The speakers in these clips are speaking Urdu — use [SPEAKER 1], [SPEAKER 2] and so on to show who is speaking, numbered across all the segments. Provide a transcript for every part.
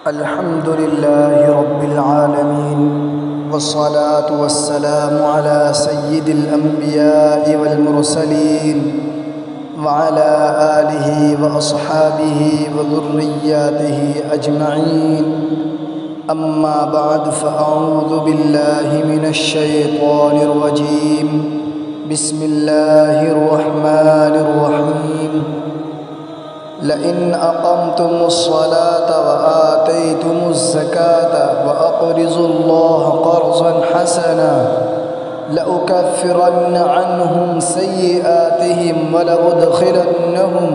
[SPEAKER 1] الحمد لله رب العالمين، والصلاة والسلام على سيد الأنبياء والمرسلين وعلى آله وأصحابه وذرياته أجمعين. أما بعد، فأعوذ بالله من الشيطان الرجيم. بسم الله الرحمن الرحيم. لئن أقمتم الصلاة وآتيتم الزكاة وأقرضوا الله قرضا حسنا لأكفرن عنهم سيئاتهم ولأدخلنهم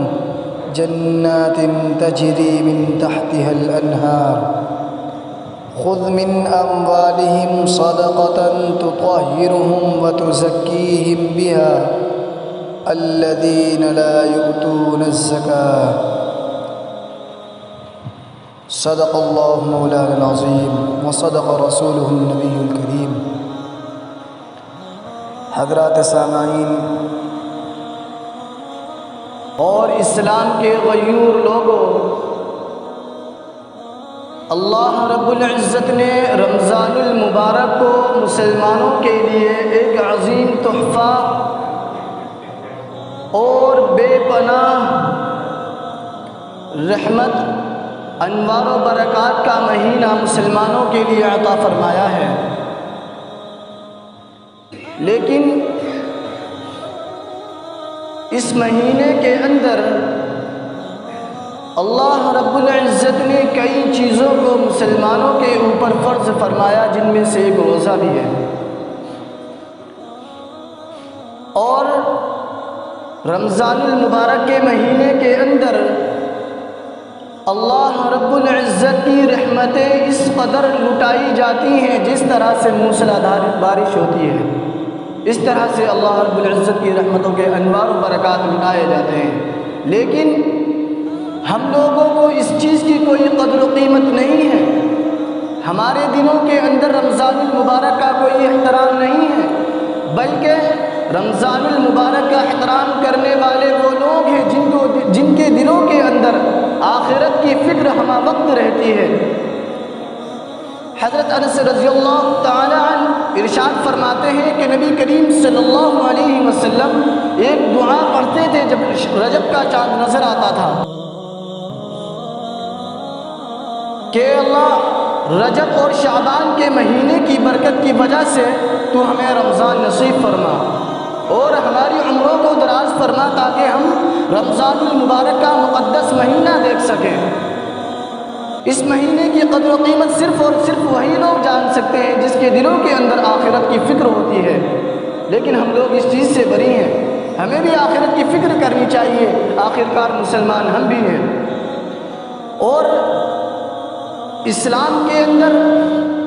[SPEAKER 1] جنات تجري من تحتها الأنهار خذ من أموالهم صدقة تطهرهم وتزكيهم بها الذين لا يؤتون الزكاة. صدق الله مولانا العظيم وصدق رسوله النبي الكريم. حضرات سامعین اور اسلام کے غیور لوگوں، اللہ رب العزت نے رمضان المبارک کو مسلمانوں کے لیے ایک عظیم تحفہ اور بے پناہ رحمت، انوار و برکات کا مہینہ مسلمانوں کے لیے عطا فرمایا ہے. لیکن اس مہینے کے اندر اللہ رب العزت نے کئی چیزوں کو مسلمانوں کے اوپر فرض فرمایا، جن میں سے ایک روزہ بھی ہے. اور رمضان المبارک کے مہینے کے اندر اللہ رب العزت کی رحمتیں اس قدر لٹائی جاتی ہیں، جس طرح سے موسلادھار بارش ہوتی ہے، اس طرح سے اللہ رب العزت کی رحمتوں کے انوار و برکات لٹائے جاتے ہیں. لیکن ہم لوگوں کو اس چیز کی کوئی قدر و قیمت نہیں ہے. ہمارے دلوں کے اندر رمضان المبارک کا کوئی احترام نہیں ہے، بلکہ رمضان المبارک کا احترام کرنے والے وہ لوگ ہیں جن کے دلوں کے اندر آخرت کی فکر ہمہ وقت رہتی ہے. حضرت انس رضی اللہ تعالی عنہ ارشاد فرماتے ہیں کہ نبی کریم صلی اللہ علیہ وسلم ایک دعا پڑھتے تھے جب رجب کا چاند نظر آتا تھا کہ اللہ رجب اور شعبان کے مہینے کی برکت کی وجہ سے تو ہمیں رمضان نصیب فرما اور ہماری عمروں کو دراز فرما، تاکہ ہم رمضان المبارک کا مقدس مہینہ دیکھ سکیں. اس مہینے کی قدر و قیمت صرف اور صرف وہی لوگ جان سکتے ہیں جس کے دلوں کے اندر آخرت کی فکر ہوتی ہے. لیکن ہم لوگ اس چیز سے بری ہیں. ہمیں بھی آخرت کی فکر کرنی چاہیے، آخرکار مسلمان ہم بھی ہیں. اور اسلام کے اندر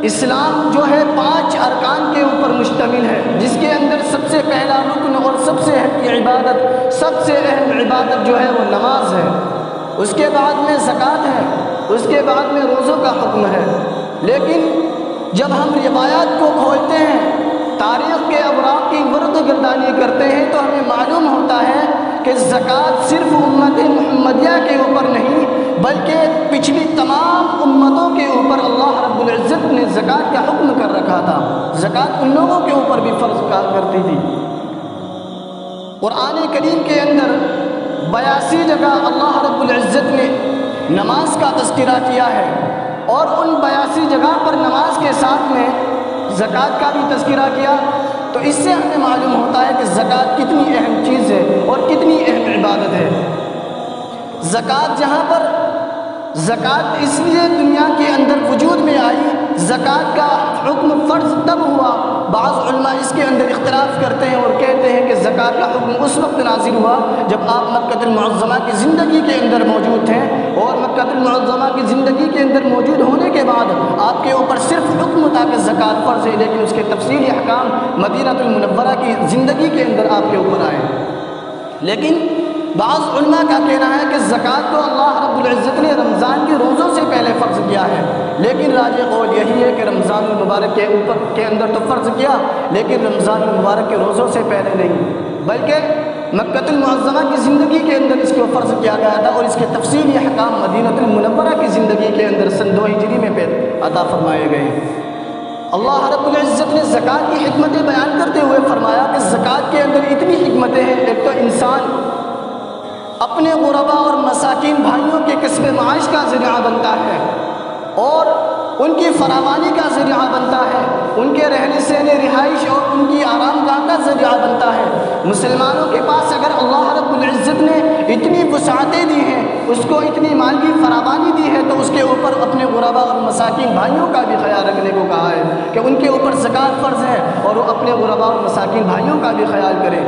[SPEAKER 1] اسلام جو ہے 5 ارکان کے اوپر مشتمل ہے، جس کے اندر سب سے پہلا رکن اور سب سے اہم عبادت جو ہے وہ نماز ہے. اس کے بعد میں زکوٰۃ ہے، اس کے بعد میں روزوں کا حکم ہے. لیکن جب ہم روایات کو کھولتے ہیں، تاریخ کے اوراق کی ورق گردانی کرتے ہیں، تو ہمیں معلوم ہوتا ہے کہ زکوٰۃ صرف امت محمدیہ کے اوپر نہیں بلکہ پچھلی تمام امتوں کے اوپر اللہ رب العزت نے زکوٰۃ کا حکم کر رکھا تھا. زکوٰۃ ان لوگوں کے اوپر بھی فرض کرتی تھی. قرآن کریم کے اندر 82 جگہ اللہ رب العزت نے نماز کا تذکرہ کیا ہے، اور ان 82 جگہ پر نماز کے ساتھ میں زکوٰۃ کا بھی تذکرہ کیا. تو اس سے ہمیں معلوم ہوتا ہے کہ زکوٰۃ کتنی اہم چیز ہے اور کتنی اہم عبادت ہے. زکوٰۃ جہاں پر زکوٰۃ اس لیے دنیا کے اندر وجود میں آئی، زکوٰۃ کا حکم فرض تب ہوا. بعض علماء اس کے اندر اختلاف کرتے ہیں اور کہتے ہیں کہ زکوٰۃ کا حکم اس وقت نازل ہوا جب آپ مکہ المعظمہ کی زندگی کے اندر موجود تھے، اور مکہ المعظمہ کی زندگی کے اندر موجود ہونے کے بعد آپ کے اوپر صرف حکم تھا کہ زکوٰۃ فرض ہے، لیکن اس کے تفصیلی احکام مدینہ المنورہ کی زندگی کے اندر آپ کے اوپر آئے. لیکن بعض علماء کا کہنا ہے کہ زکوٰۃ کو اللہ رب العزت نے رمضان کے روزوں سے پہلے فرض کیا ہے. لیکن راجح قول یہی ہے کہ رمضان المبارک کے اندر تو فرض کیا، لیکن رمضان المبارک کے روزوں سے پہلے نہیں، بلکہ مکۃ المعظمہ کی زندگی کے اندر اس کو فرض کیا گیا تھا، اور اس کے تفصیلی احکام مدینہ المنورہ کی زندگی کے اندر سن 2 ہجری میں عطا فرمائے گئے۔ اللہ رب العزت نے زکوٰۃ کی حکمتیں بیان کرتے ہوئے فرمایا کہ زکوٰۃ کے اندر اتنی حکمتیں ہیں۔ ایک تو انسان اپنے غربا اور مساکین بھائیوں کے کسب معاش کا ذریعہ بنتا ہے، اور ان کی فراوانی کا ذریعہ بنتا ہے، ان کے رہنے سہنے رہائش اور ان کی آرام گاہ کا ذریعہ بنتا ہے۔ مسلمانوں کے پاس اگر اللہ رب العزت نے اتنی وسعتیں دی ہیں، اس کو اتنی مال کی فراوانی دی ہے، تو اس کے اوپر اپنے غربا اور مساکین بھائیوں کا بھی خیال رکھنے کو کہا ہے کہ ان کے اوپر زکوٰۃ فرض ہے، اور وہ اپنے غربا اور مساکین بھائیوں کا بھی خیال کریں،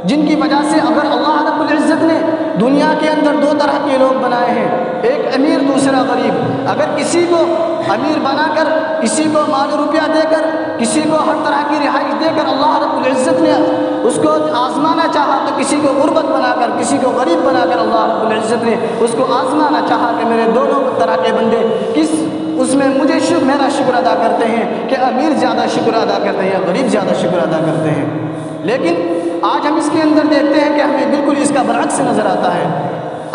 [SPEAKER 1] جن کی وجہ سے اگر اللہ رب العزت نے دنیا کے اندر 2 طرح کے لوگ بنائے ہیں، ایک امیر دوسرا غریب۔ اگر کسی کو امیر بنا کر، کسی کو مال روپیہ دے کر، کسی کو ہر طرح کی رہائش دے کر اللہ رب العزت نے اس کو آزمانا چاہا، تو کسی کو غربت بنا کر، کسی کو غریب بنا کر اللہ رب العزت نے اس کو آزمانا چاہا کہ میرے دونوں طرح کے بندے کس اس میں مجھے میرا شکر ادا کرتے ہیں، کہ امیر زیادہ شکر ادا کرتے ہیں یا غریب زیادہ شکر ادا کرتے ہیں۔ لیکن آج ہم اس کے اندر دیکھتے ہیں کہ ہمیں بالکل اس کا برعکس نظر آتا ہے۔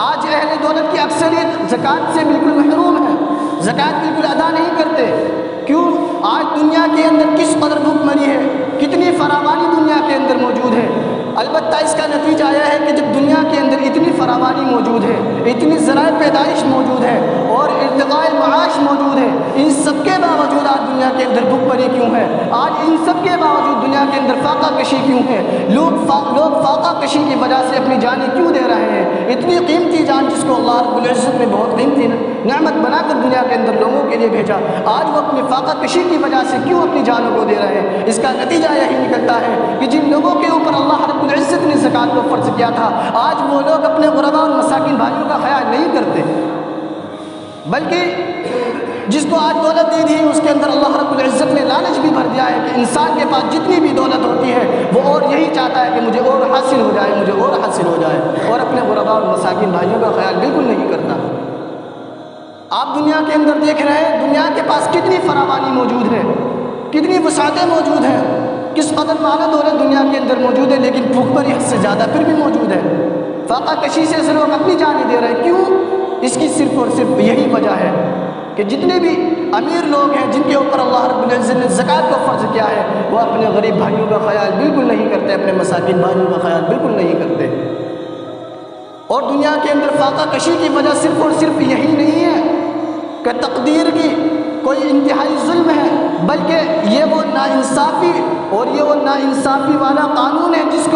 [SPEAKER 1] آج اہل دولت کی اکثریت زکوٰۃ سے بالکل محروم ہے، زکوٰۃ بالکل ادا نہیں کرتے۔ کیوں؟ آج دنیا کے اندر کس قدر بھوک مری ہے، کتنی فراوانی دنیا کے اندر موجود ہے۔ البتہ اس کا نتیجہ یہ ہے کہ جب دنیا کے اندر اتنی فراوانی موجود ہے، اتنی ذرائع پیدائش موجود ہے، اور ارتقاء معاش موجود ہے، ان سب کے باوجود آج دنیا کے اندر بھوک مری کیوں ہے؟ آج ان سب کے باوجود دنیا کے اندر فاقہ کشی کیوں ہے؟ لوگ فاقہ کشی کی وجہ سے اپنی جانیں کیوں دے رہے ہیں؟ اتنی قیمتی جان جس کو اللہ رب العزت نے بہت قیمتی نعمت بنا کر دنیا کے اندر لوگوں کے لیے بھیجا، آج وہ اپنی فاقہ کشی کی وجہ سے کیوں اپنی جانوں کو دے رہے ہیں؟ اس کا نتیجہ یہی نکلتا ہے کہ جن لوگوں کے اوپر اللہ رب العزت نے زکوٰۃ کو فرض کیا تھا، آج وہ لوگ اپنے غربا اور مساکین بھائیوں کا خیال نہیں کرتے، بلکہ جس کو آج دولت دے دی ہے اس کے اندر اللہ رب العزت نے لالچ بھی بھر دیا ہے کہ انسان کے پاس جتنی بھی دولت ہوتی ہے وہ اور یہی چاہتا ہے کہ مجھے اور حاصل ہو جائے، مجھے اور حاصل ہو جائے، اور اپنے غربا اور مساکین بھائیوں کا خیال بالکل نہیں کرتا۔ آپ دنیا کے اندر دیکھ رہے ہیں دنیا کے پاس کتنی فراوانی موجود ہے، کتنی وسعتیں موجود ہیں، کس قدر مال و دولت دنیا کے اندر موجود ہے، لیکن بھوک مری حد سے زیادہ پھر بھی موجود ہے۔ فاقہ کشی سے لوگ اپنی جانیں دے رہے ہیں، کیوں؟ اس کی صرف اور صرف یہی وجہ ہے کہ جتنے بھی امیر لوگ ہیں جن کے اوپر اللہ رب العزت نے زکوٰۃ کو فرض کیا ہے، وہ اپنے غریب بھائیوں کا خیال بالکل نہیں کرتے، اپنے مساکین بھائیوں کا خیال بالکل نہیں کرتے۔ اور دنیا کے اندر فاقہ کشی کی وجہ صرف اور صرف یہی نہیں ہے کہ تقدیر کی کوئی انتہائی ظلم ہے، بلکہ یہ وہ ناانصافی اور یہ وہ ناانصافی والا قانون ہے جس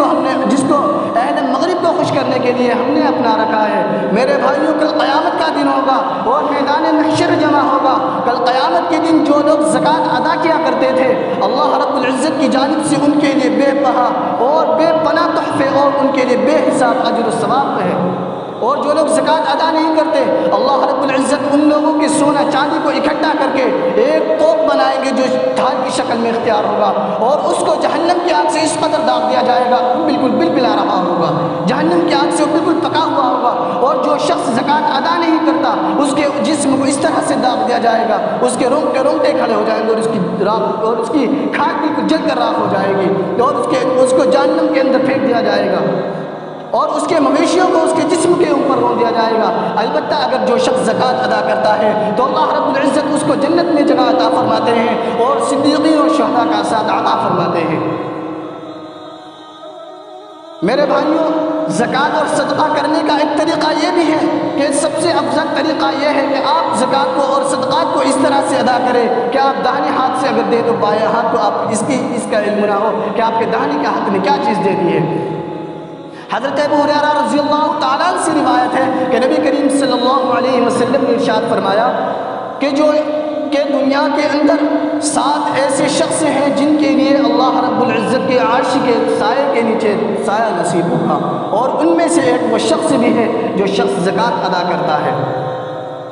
[SPEAKER 1] کو اہل مغرب کو خوش کرنے کے لیے ہم نے اپنا رکھا ہے۔ میرے بھائیوں، کل قیامت کا دن ہوگا اور میدان محشر جمع ہوگا۔ کل قیامت کے دن جو لوگ زکوٰۃ ادا کیا کرتے تھے، اللہ رب العزت کی جانب سے ان کے لیے بے بہا اور بے پناہ تحفے اور ان کے لیے بے حساب اجر و ثواب ہے۔ اور جو لوگ زکوٰۃ ادا نہیں کرتے، اللہ رب العزت ان لوگوں کے سونا چاندی کو اکٹھا کر کے ایک توپ بنائیں گے جو ڈھال کی شکل میں اختیار ہوگا، اور اس کو جہنم کی آگ سے اس قدر داغ دیا جائے گا بالکل بلبلا رہا ہوگا، جہنم کی آگ سے بالکل پکا ہوا ہوگا۔ اور جو شخص زکوٰۃ ادا نہیں کرتا اس کے جسم کو اس طرح سے داغ دیا جائے گا، اس کے رونگٹے کھڑے ہو جائیں گے، اور اس کی کھال بالکل جل کر راکھ ہو جائے گی، اور اس کو جہنم کے اندر پھینک دیا جائے گا، اور اس کے مویشیوں کو اس کے جسم کے اوپر رون دیا جائے گا۔ البتہ اگر جو شخص زکوٰۃ ادا کرتا ہے تو اللہ رب العزت اس کو جنت میں جگہ عطا فرماتے ہیں، اور صدیقین اور شہداء کا ساتھ عطا فرماتے ہیں۔ میرے بھائیوں، زکوٰۃ اور صدقہ کرنے کا ایک طریقہ یہ بھی ہے کہ سب سے افضل طریقہ یہ ہے کہ آپ زکوٰۃ کو اور صدقات کو اس طرح سے ادا کریں کہ آپ داہنے ہاتھ سے اگر دیں تو بائیں ہاتھ کو آپ اس کا علم نہ ہو کہ آپ کے داہنے کے ہاتھ میں کیا چیز دے دی ہے۔ حضرت ابو ہریرہ رضی اللہ تعالیٰ عنہ سے روایت ہے کہ نبی کریم صلی اللہ علیہ وسلم نے ارشاد فرمایا کہ دنیا کے اندر 7 ایسے شخص ہیں جن کے لیے اللہ رب العزت کے عرش کے سائے کے نیچے سایہ نصیب ہوگا، اور ان میں سے ایک وہ شخص بھی ہے جو شخص زکوٰۃ ادا کرتا ہے،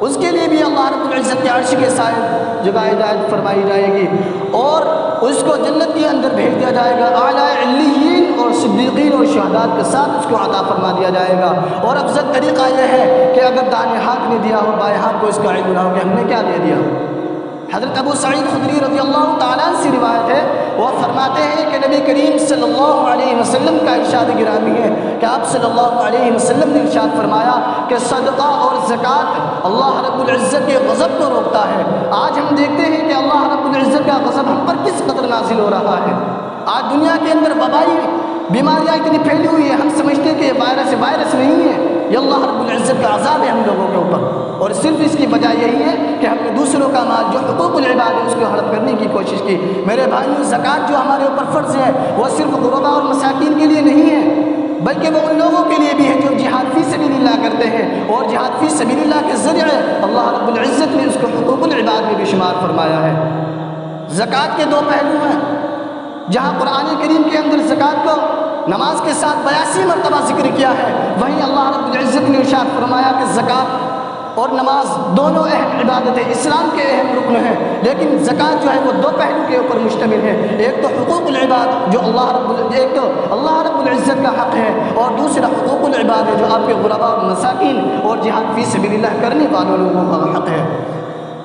[SPEAKER 1] اس کے لیے بھی اللہ رب العزت کے عرش کے سائے جگہ ہدایت فرمائی جائے گی، اور اس کو جنت کے اندر بھیج دیا جائے گا، اعلیٰ علیین اور صدیقین اور شہداء کے ساتھ اس کو عطا فرما دیا جائے گا۔ اور افضل طریقہ یہ ہے کہ اگر دائیں ہاتھ نے دیا ہو، بائیں ہاتھ کو اس کا علم نہ ہو کہ ہم نے کیا دے دیا، حضرت ابو سعید خدری رضی اللہ تعالیٰ عنہ سے روایت ہے، وہ فرماتے ہیں کہ نبی کریم صلی اللہ علیہ وسلم کا ارشاد گرامی ہے کہ آپ صلی اللہ علیہ وسلم نے ارشاد فرمایا کہ صدقہ اور زکوٰۃ اللہ رب العزت کے غضب کو روکتا ہے۔ آج ہم دیکھتے ہیں کہ اللہ رب العزت کا غضب ہم پر کس قدر نازل ہو رہا ہے۔ آج دنیا کے اندر وبائی بیماریاں اتنی پھیلی ہوئی ہے، ہم سمجھتے ہیں کہ یہ وائرس نہیں ہے، یہ اللہ رب العزت کا عذاب ہے ہم لوگوں کے اوپر، اور صرف اس کی وجہ یہی ہے کہ ہم نے دوسروں کا مال جو حقوق العباد ہے اس کو ہڑپ کرنے کی کوشش کی۔ میرے بھائیوں، زکوٰۃ جو ہمارے اوپر فرض ہے وہ صرف غرباء اور مساکین کے لیے نہیں ہے، بلکہ وہ ان لوگوں کے لیے بھی ہے جو جہاد فی سبیل اللہ کرتے ہیں، اور جہاد فی سبیل اللہ کے ذریعے اللہ رب العزت نے اس کو حقوق العباد میں بھی شمار فرمایا ہے۔ زکوٰۃ کے دو پہلو ہیں، جہاں قرآن کریم کے اندر زکوٰۃ کو نماز کے ساتھ 82 مرتبہ ذکر کیا ہے، وہیں اللہ رب العزت نے ارشاد فرمایا کہ زکوٰۃ اور نماز دونوں اہم عبادتیں اسلام کے اہم رکن ہیں، لیکن زکوٰۃ جو ہے وہ دو پہلو کے اوپر مشتمل ہے، ایک تو حقوق العباد جو ایک تو اللہ رب العزت کا حق ہے، اور دوسرا حقوق العباد ہے جو آپ کے غرباء اور مساکین اور جہاد فی سبیل اللہ کرنے والوں لوگوں کا حق ہے۔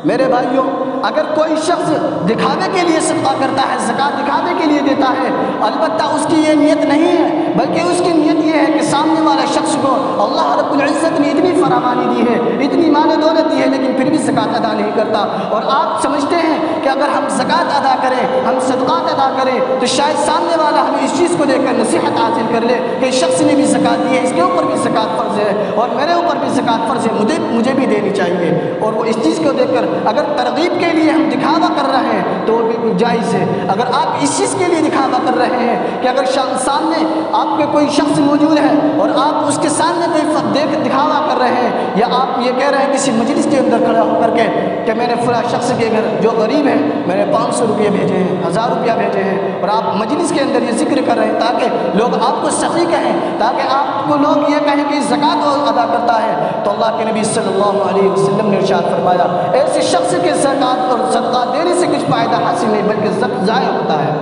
[SPEAKER 1] میرے بھائیوں، اگر کوئی شخص دکھاوے کے لیے صدقہ کرتا ہے، زکوٰۃ دکھاوے کے لیے دیتا ہے، البتہ اس کی یہ نیت نہیں ہے، بلکہ اس کی نیت یہ ہے کہ سامنے والے شخص کو اللہ رب العزت نے اتنی فراوانی دی ہے، اتنی مال و دولت دی ہے، لیکن پھر بھی زکوٰۃ ادا نہیں کرتا، اور آپ سمجھتے ہیں کہ اگر ہم زکوٰۃ ادا کریں، ہم صدقات ادا کریں تو شاید سامنے والا ہمیں اس چیز کو دیکھ کر نصیحت حاصل کر لے کہ اس شخص نے بھی زکوٰۃ دی ہے، اس کے اوپر بھی زکوٰۃ فرض ہے، اور میرے اوپر بھی زکوٰۃ فرض ہے، مجھے بھی دینی چاہیے، اور وہ اس چیز کو دیکھ کر اگر ترغیب کے لیے ہم دکھاوا کر رہے ہیں تو وہ بالکل جائز ہے۔ اگر آپ اس چیز کے لیے دکھاوا کر رہے ہیں کہ اگر سامنے آپ کے کوئی شخص موجود ہے اور آپ اس کے سامنے کوئی دکھاوا کر رہے ہیں، یا آپ یہ کہہ رہے ہیں کسی مجلس کے اندر کھڑا ہو کر کے کہ میں نے فلاں شخص کے گھر جو غریب ہے میں نے 500 روپئے بھیجے ہیں، 1000 روپیہ بھیجے ہیں، اور آپ مجلس کے اندر یہ ذکر کر رہے ہیں تاکہ لوگ آپ کو سخی کہیں، تاکہ آپ کو لوگ یہ کہیں کہ زکوٰۃ ادا کرتا ہے، تو اللہ کے نبی صلی اللہ علیہ وسلم نے ارشاد فرمایا ایسے شخص کے زکوٰۃ اور صدقہ دینے سے کچھ فائدہ حاصل نہیں بلکہ ضائع ہوتا ہے،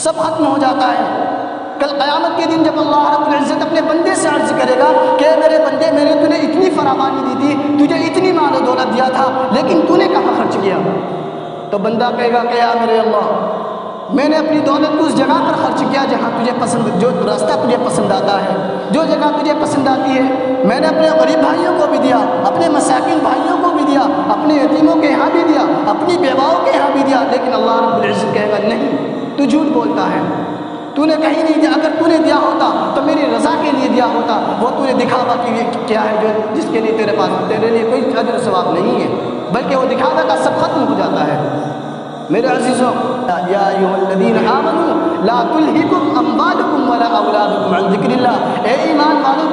[SPEAKER 1] سب ختم ہو جاتا ہے۔ کل قیامت کے دن جب اللہ رب العزت اپنے بندے سے عرض کرے گا کہ میرے بندے، میں نے تجھے اتنی فراوانی دی تھی، تجھے اتنی مال و دولت دیا تھا، لیکن تو نے کہاں خرچ کیا؟ تو بندہ کہے گا کہ یا میرے اللہ، میں نے اپنی دولت کو اس جگہ پر خرچ کیا جہاں تجھے پسند، جو راستہ تجھے پسند آتا ہے، جو جگہ تجھے پسند آتی ہے۔ میں نے اپنے غریب بھائیوں کو بھی دیا، اپنے مساکین بھائیوں کو بھی دیا، اپنے یتیموں کے یہاں بھی دیا، اپنی بیواؤں کے یہاں بھی دیا، لیکن اللہ رب العزت کہے گا نہیں، تو جھوٹ بولتا ہے، تو نے کہیں نہیں دیا، اگر تو نے دیا ہوتا تو میری رضا کے لیے دیا ہوتا، وہ تو نے دکھاوا کے لیے کیا ہے جو جس کے لیے تیرے لیے کوئی اجر و ثواب نہیں ہے، بلکہ وہ دکھاوا کا سب ختم ہو جاتا ہے۔ میرے عزیزوں، یا ایھا الذین آمنوا لا تلہکم اموالکم ولا اولادکم عن ذکر اللہ، اے ایمان والو،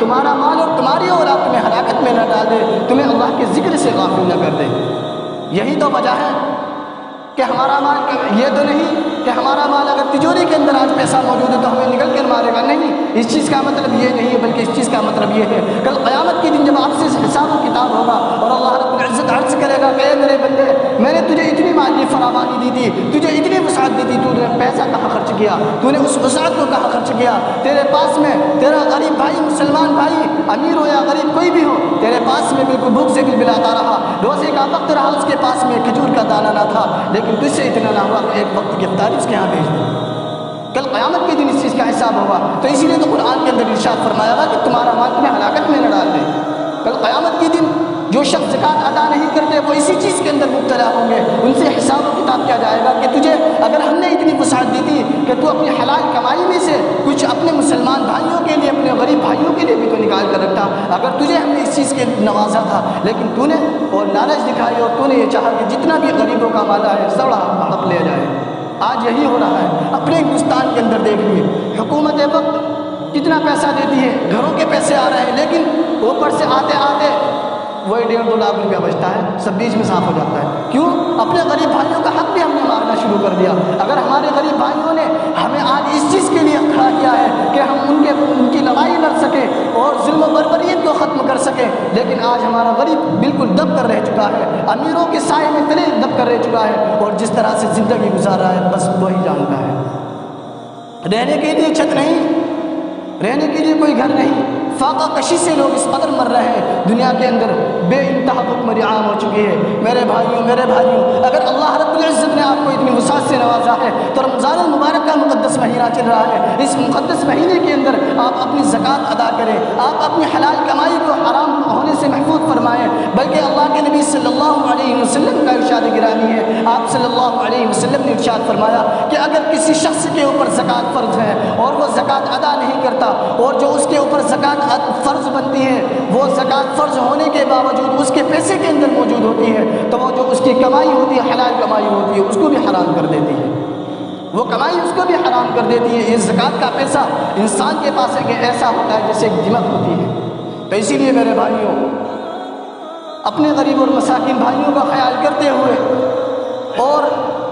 [SPEAKER 1] تمہارا مال اور تمہاری اولاد تمہیں ہلاکت میں نہ ڈال دے، تمہیں اللہ کے ذکر سے غافل نہ کر دے۔ یہی تو وجہ ہے کہ ہمارا مال، یہ تو نہیں کہ ہمارا مال اگر تجوری کے اندر آج پیسہ موجود ہے تو ہمیں نکل کر مارے گا، نہیں، اس چیز کا مطلب یہ نہیں ہے، بلکہ اس چیز کا مطلب یہ ہے کل قیامت کے دن جب آپ سے حساب و کتاب ہوگا اور اللہ رب العزت عرض کرے گا کہ اے میرے بندے، میں نے تجھے اتنی مالی فراوانی دی تھی، تجھے اتنی وسعت دی تھی، تو نے پیسہ کہاں خرچ کیا، تو نے اس وسعت کو کہاں خرچ کیا؟ تیرے پاس میں تیرا غریب بھائی، مسلمان بھائی، امیر ہو یا غریب کوئی بھی ہو، تیرے پاس میں بالکل بھوک سے بلبلاتا رہا، روزے کا وقت رہا، اس کے پاس میں کھجور کا دانہ نہ تھا، لیکن تجھ سے اتنا نہ ہوا کہ ایک وقت کی افطاری اس کے یہاں بھیج دیں۔ کل قیامت کے دن اس چیز کا حساب ہوگا، تو اسی لیے تو قرآن کے اندر ارشاد فرمایا گا کہ تمہارا مال تمہیں ہلاکت میں نہ ڈال دے۔ کل قیامت کے دن جو شخص زکوٰۃ ادا نہیں کرتے وہ اسی چیز کے اندر مبتلا ہوں گے، ان سے حساب و کتاب کیا جائے گا کہ تجھے اگر ہم نے اتنی وسعت دی تھی کہ تو اپنی حلال کمائی میں سے کچھ اپنے مسلمان بھائیوں کے لیے، اپنے غریب بھائیوں کے لیے بھی تو نکال کر رکھتا، اگر تجھے ہم نے اس چیز کے نوازا تھا، لیکن تو نے اور لالچ دکھائی اور تو نے یہ چاہا کہ جتنا بھی غریبوں کا مالا ہے سب حق لے جائے۔ آج یہی ہو رہا ہے، اپنے ہندوستان کے اندر دیکھیے، حکومت وقت کتنا پیسہ دیتی ہے، گھروں کے پیسے آ رہے ہیں، لیکن اوپر سے آتے آتے وہی 1.5-2 لاکھ روپیہ بچتا ہے، سب بیچ میں صاف ہو جاتا ہے۔ کیوں؟ اپنے غریب بھائیوں کا حق بھی ہم نے مارنا شروع کر دیا۔ اگر ہمارے غریب بھائیوں نے ہمیں آج اس چیز کے لیے کھڑا کیا ہے کہ ہم ان کی لڑائی لڑ سکیں اور ظلم و بربریت کو ختم کر سکیں، لیکن آج ہمارا غریب بالکل دب کر رہ چکا ہے، امیروں کے سائے میں تلے دب کر رہ چکا ہے، اور جس طرح سے زندگی گزار رہا ہے بس وہی جانتا ہے۔ رہنے کے لیے چھت نہیں، رہنے کے لیے کوئی گھر نہیں، فاقہ کشی سے لوگ اس قدر مر رہے ہیں دنیا کے اندر، بے انتہا حکمرانی عام ہو چکی ہے۔ میرے بھائیوں، اگر اللہ رب العزت نے آپ کو اتنی وسعت سے نوازا ہے تو رمضان المبارک کا مقدس مہینہ چل رہا ہے، اس مقدس مہینے کے اندر آپ اپنی زکوٰۃ ادا کریں، آپ اپنی حلال کمائی کو حرام ہونے سے محفوظ فرمائیں۔ بلکہ اللہ کے نبی صلی اللہ علیہ وسلم کا ارشاد گرامی ہے، آپ صلی اللہ علیہ وسلم نے ارشاد فرمایا کہ اگر کسی شخص کے اوپر زکوٰۃ فرض ہے اور وہ زکوٰۃ ادا نہیں کرتا، اور جو اس کے اوپر زکوٰۃ فرض بنتی ہے وہ زکوٰۃ فرض ہونے کے باوجود اس کے پیسے کے اندر موجود ہوتی ہے، تو وہ جو اس کی کمائی ہوتی ہے، حلال کمائی ہوتی ہے، اس کو بھی حرام کر دیتی ہے، وہ کمائی اس کو بھی حرام کر دیتی ہے۔ یہ زکوٰۃ کا پیسہ انسان کے پاس ایک ایسا ہوتا ہے جیسے ایک دمک ہوتی ہے۔ تو اسی لیے میرے بھائیوں، اپنے غریب اور مساکین بھائیوں کا خیال کرتے ہوئے اور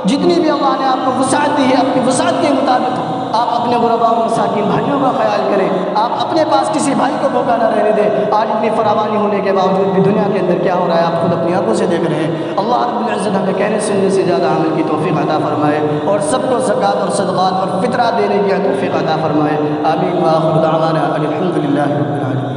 [SPEAKER 1] جتنی بھی اللہ نے آپ کو وسعت دی ہے اپنی وسعت کے مطابق آپ اپنے غرباء اور مساکین بھائیوں کا خیال کریں۔ آپ اپنے پاس کسی بھائی کو بھوکا نہ رہنے دیں۔ آج اتنی فراوانی ہونے کے باوجود بھی دنیا کے اندر کیا ہو رہا ہے آپ خود اپنی آنکھوں سے دیکھ رہے ہیں۔ اللہ رب العزت ہمیں کہنے سننے سے زیادہ عمل کی توفیق عطا فرمائے اور سب کو زکوٰۃ اور صدقات اور فطرہ دینے کی توفیق عطا فرمائے۔ آمین وآخر دعوانا الحمد للہ رب العالمین۔